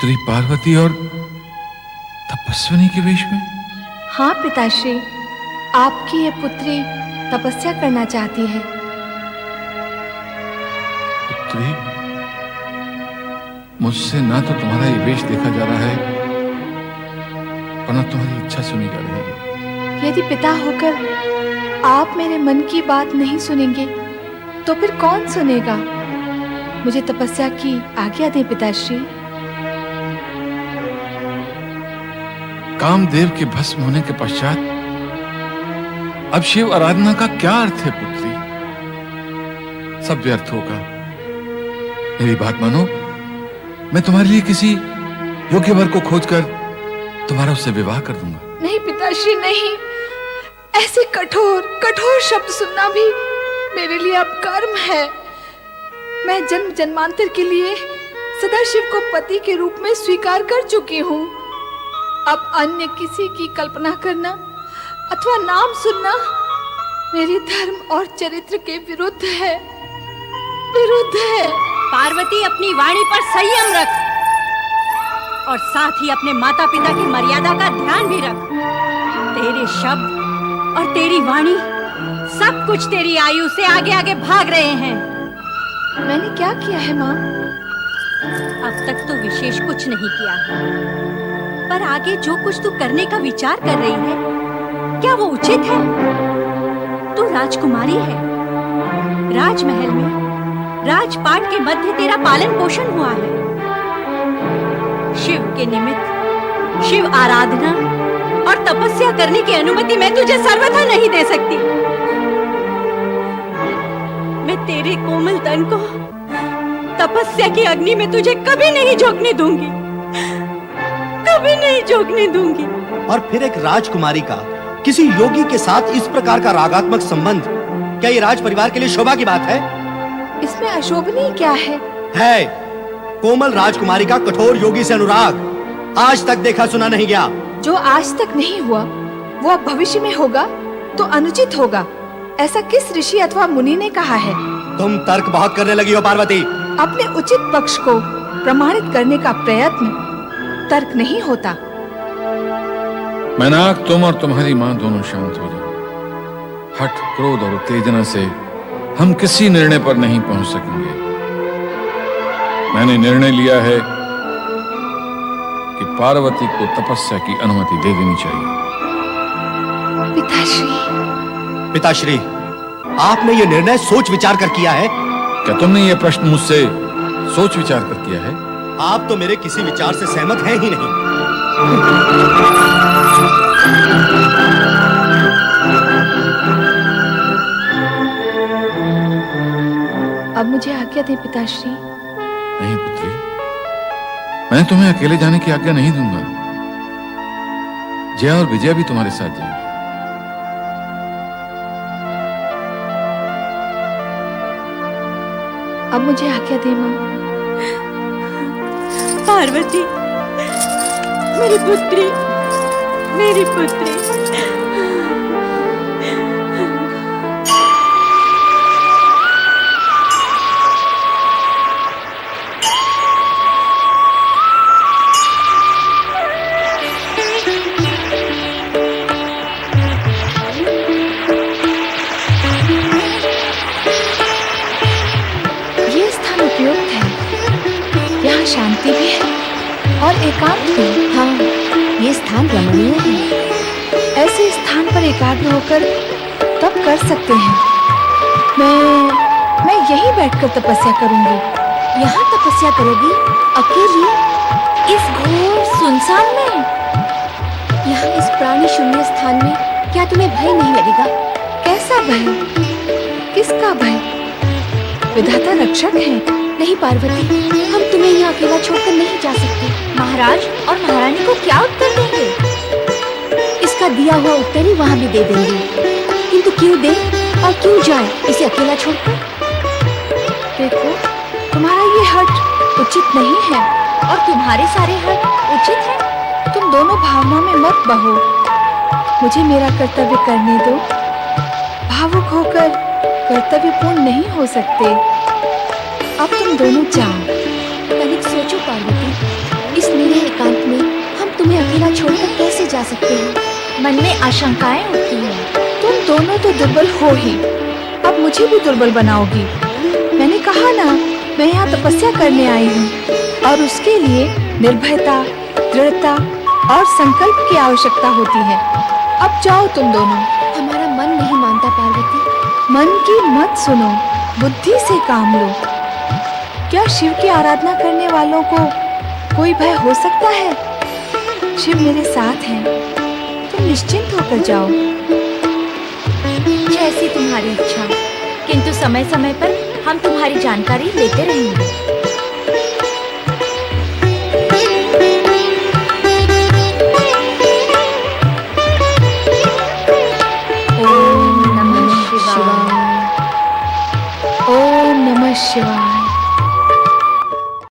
पुत्री पार्वती और तपस्विनी के वेश में? हाँ पिताश्री, आपकी ये पुत्री तपस्या करना चाहती है। पुत्री, मुझसे ना तो तुम्हारा ये वेश देखा जा रहा है और ना तुम्हारी इच्छा सुनी जा रही है। यदि पिता होकर आप मेरे मन की बात नहीं सुनेंगे तो फिर कौन सुनेगा? मुझे तपस्या की आज्ञा दें पिताश्री। कामदेव के भस्म होने के पश्चात अब शिव आराधना का क्या अर्थ है पुत्री? सब व्यर्थ होगा। मेरी बात मानो, मैं तुम्हारे लिए किसी योग्य वर को खोजकर तुम्हारा उससे विवाह कर दूंगा। नहीं पिताश्री, नहीं। ऐसे कठोर कठोर शब्द सुनना भी मेरे लिए अब कर्म है। मैं जन्म जन्मांतर के लिए सदाशिव को पति के रूप में स्वीकार कर चुकी हूँ। अब अन्य किसी की कल्पना करना अथवा नाम सुनना मेरे धर्म और चरित्र के विरुद्ध है, विरुद्ध है। पार्वती, अपनी वाणी पर संयम रख और साथ ही अपने माता पिता की मर्यादा का ध्यान भी रख। तेरे शब्द और तेरी वाणी सब कुछ तेरी आयु से आगे आगे भाग रहे हैं। मैंने क्या किया है माँ? अब तक तो विशेष कुछ नहीं किया है, पर आगे जो कुछ तू करने का विचार कर रही है, क्या वो उचित है? तू राजकुमारी है। राजमहल में राजपाट के मध्य तेरा पालन पोषण हुआ है। शिव के निमित्त शिव आराधना और तपस्या करने की अनुमति मैं तुझे सर्वथा नहीं दे सकती। मैं तेरे कोमल तन को तपस्या की अग्नि में तुझे कभी नहीं झोंकने दूंगी, कभी नहीं झोंकने दूंगी। और फिर एक राजकुमारी का किसी योगी के साथ इस प्रकार का रागात्मक संबंध, क्या ये राज परिवार के लिए शोभा की बात है? इसमें अशोभनीय क्या है? है कोमल राजकुमारी का कठोर योगी से अनुराग आज तक देखा सुना नहीं गया। जो आज तक नहीं हुआ वो अब भविष्य में होगा तो अनुचित होगा, ऐसा किस ऋषि अथवा मुनि ने कहा है? तुम तर्क बहुत करने लगी हो पार्वती। अपने उचित पक्ष को प्रमाणित करने का प्रयत्न तर्क नहीं होता। मैनाक, तुम और तुम्हारी मां दोनों शांत हो जाओ। हठ, क्रोध और उत्तेजना से हम किसी निर्णय पर नहीं पहुंच सकेंगे। मैंने निर्णय लिया है कि पार्वती को तपस्या की अनुमति दे देनी चाहिए। पिताश्री। पिताश्री, आपने ये निर्णय सोच विचार कर किया है? क्या तुमने ये प्रश्न मुझसे सोच विचार कर किया है? आप तो मेरे किसी विचार से सहमत हैं ही नहीं। अब मुझे आज्ञा दें पिताश्री। नहीं पुत्री, मैं तुम्हें अकेले जाने की आज्ञा नहीं दूंगा। जया और विजया भी तुम्हारे साथ जाएंगे। अब मुझे आज्ञा दे मां। पार्वती, मेरी पुत्री, मेरी पुत्री। शांति भी है और एकांत भी। हाँ, ये स्थान रमणीय है। ऐसे स्थान पर एकाग्र होकर तप कर सकते हैं। मैं यहीं बैठकर तपस्या करूंगी। यहाँ तपस्या करोगी? अकेली? इस घोर सुनसान में? यहाँ इस प्राणी शून्य स्थान में क्या तुम्हें भय नहीं लगेगा? कैसा भय? किसका भय? विधाता रक्षक है। नहीं पार्वती, हम तुम्हें यहाँ अकेला छोड़कर नहीं जा सकते। महाराज और महारानी को क्या उत्तर देंगे? इसका दिया हुआ उत्तर ही वहाँ भी दे देंगे, किंतु क्यों दे और क्यों जाए इसे अकेला छोड़कर? देखो, तुम्हारा ये हट उचित नहीं है और तुम्हारे सारे हट उचित है। तुम दोनों भावना में मत बहो। मुझे मेरा कर्तव्य करने दो। भावुक होकर कर्तव्य पूर्ण नहीं हो सकते। अब तुम दोनों जाओ। तनिक सोचो पार्वती, इस यहाँ छोड़कर कैसे जा सकते हैं? मन में आशंकाएं उठती हैं। तुम दोनों तो दुर्बल हो ही, अब मुझे भी दुर्बल बनाओगी। मैंने कहा ना, मैं यहाँ तपस्या करने आई हूँ और उसके लिए निर्भयता, दृढ़ता और संकल्प की आवश्यकता होती है। अब जाओ तुम दोनों। हमारा मन नहीं मानता पार्वती। मन की मत सुनो, बुद्धि से काम लो। क्या शिव की आराधना करने वालों को कोई भय हो सकता है? शिव मेरे साथ हैं, तुम निश्चिंत होकर जाओ। जैसी तुम्हारी इच्छा, किंतु समय समय पर हम तुम्हारी जानकारी लेते रहेंगे। ओम नमः शिवाय। ओम नमः शिवाय।